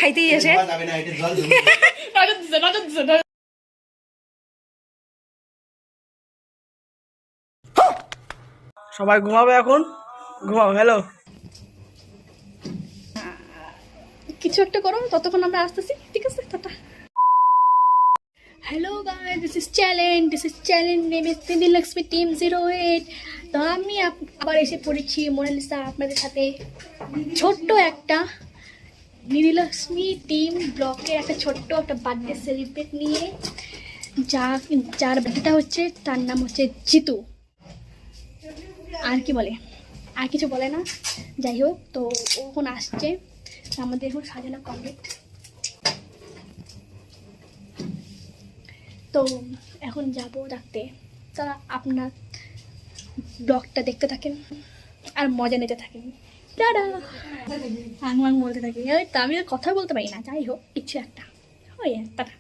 খাইতেই এসে সবাই ঘুমাবে এখন, ঘুমাও। হ্যালো, কিছু একটা করো, ততক্ষণ আমরা আসতেছি। ঠিক আছে, tata. Hello guys, this is challenge name is Sindhilakshmi team 08। তো আমি আবার এসে পড়েছি মোনালিসা আপনাদের সাথে ছোট্ট একটা নীললক্ষ্মী টিম ব্লকের একটা ছোট্ট একটা বার্থডে সেলিব্রেট নিয়ে। যার বার্থডেটা হচ্ছে, তার নাম হচ্ছে জিতু। আর কি বলে, আর কিছু বলে না। যাই হোক, তো ও এখন আসছে, আমাদের এখন সাজানো কমপ্লিট। তো এখন যাব রাখতে। তা আপনার ব্লগটা দেখতে থাকেন আর মজা নিতে থাকেন। টাটা। আং বলতে থাকি, তা আমি কথা বলতে পারি না। যাই হোক, কিছু একটা ওই টাটা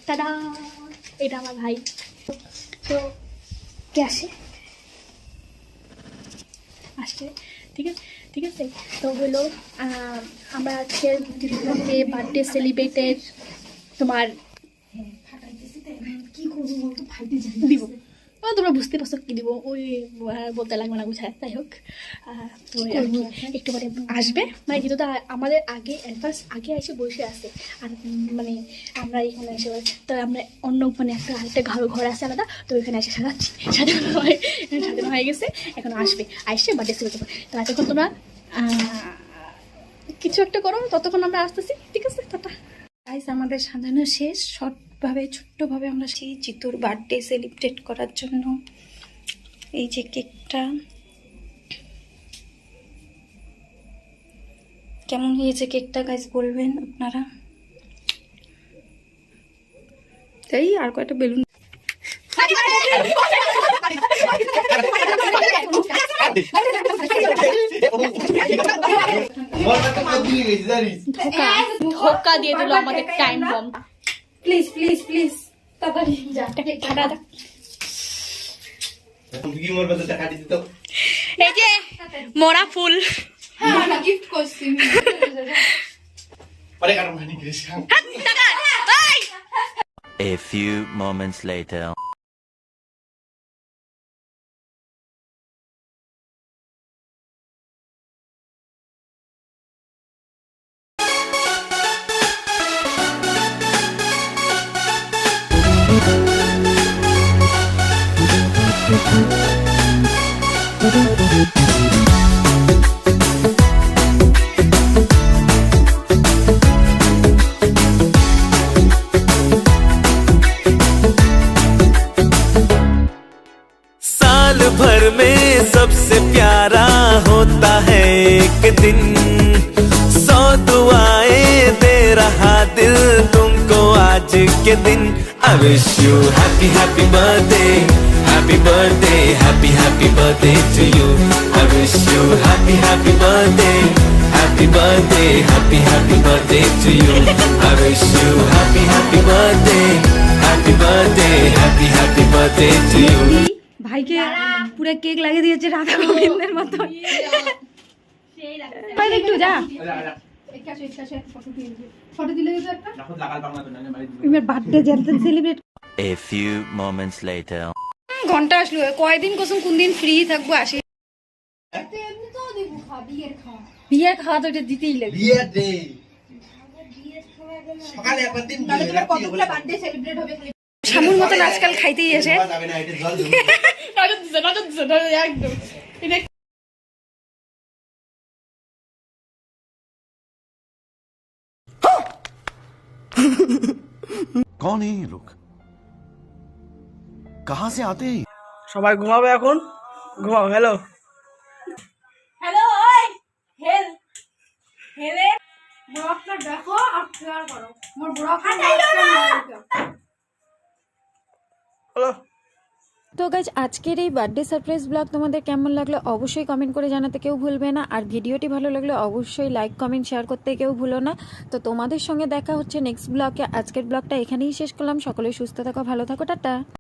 টাটা। এটা আমার ভাই। তো কে আসে আসছে, ঠিক আছে ঠিক আছে। তো হলো আমরা আজকে বার্থডে সেলিব্রেটের তোমার কি করবো বলতো, ফাইটে দিব। তোমরা বুঝতে পারছো কি দিব, ওই বলতে লাগবে না, বুঝায়। যাই হোক, তো একটু পরে আসবে, মানে যেহেতু আমাদের আগে অ্যাডভান্স আগে এসে বসে আসে। আর মানে আমরা এখানে এসে, তো আমরা অন্য মানে আরেকটা ঘর আছে আলাদা, তো ওইখানে এসে সাজাচ্ছি। সাজানো হয়ে গেছে, এখন আসবে, আসছে বার্থডে সেলিব্রেট করবে। তো এতক্ষণ তোমরা কিছু একটা করো, ততক্ষণ আমরা আসতেছি। ঠিক আছে, টাটা। গাইস, আমাদের সাজানো শেষ। ছোট্টভাবে আমরা সেই জিতুর বার্থডে সেলিব্রেট করার জন্য এই যে কেকটা, কেমন হয়েছে কেকটা গাইস বলবেন আপনারা। তাই আর কয়েকটা বেলুন ধোকা দিয়ে দিল আমাদের time bomb. Please please please তাড়াতাড়ি যা, ফাটা দাও। এই যে মোরা ফুল গিফট করছি। A few moments later. साल भर में सबसे प्यारा होता है एक दिन, 100 दुआएं दे रहा दिल तुमको आज के दिन। I wish you happy happy birthday, happy birthday, happy happy birthday to you. I wish you happy happy birthday, happy birthday, happy happy birthday to you. I wish you happy happy birthday, happy birthday, happy happy birthday to you. ভাইকে পুরো cake লাগিয়ে দিয়েছে রাধা গোবিন্দের মতো। একটু যা A few moments later. ঘন্টা আসলো, কয়দিন কসম কোন দিন ফ্রি থাকবো আসি। বিয়ের খাওয়া তো এটা দিতেই লাগে। শামুর মতন আজকাল খাইতেই এসে একদম। कौन है ये लोग, कहां से आते हैं? সবাই ঘুমাবে এখন, ঘুমাও। হ্যালো হ্যালো, হেল হেলে ব্লগটা দেখো আর শেয়ার করো। মোর ব্লগটা হ্যালো। তো গাইজ, আজকের এই বার্থডে সারপ্রাইজ ব্লগ তোমাদের কেমন লাগলো অবশ্যই কমেন্ট করে জানাতে কেউ ভুলবে না। আর ভিডিওটি ভালো লাগলে অবশ্যই লাইক কমেন্ট শেয়ার করতে কেউ ভুলো না। তো তোমাদের সঙ্গে দেখা হচ্ছে নেক্সট ব্লগে। আজকের ব্লগটা এখানেই শেষ করলাম। সকলে সুস্থ থাকো, ভালো থাকো, টাটা।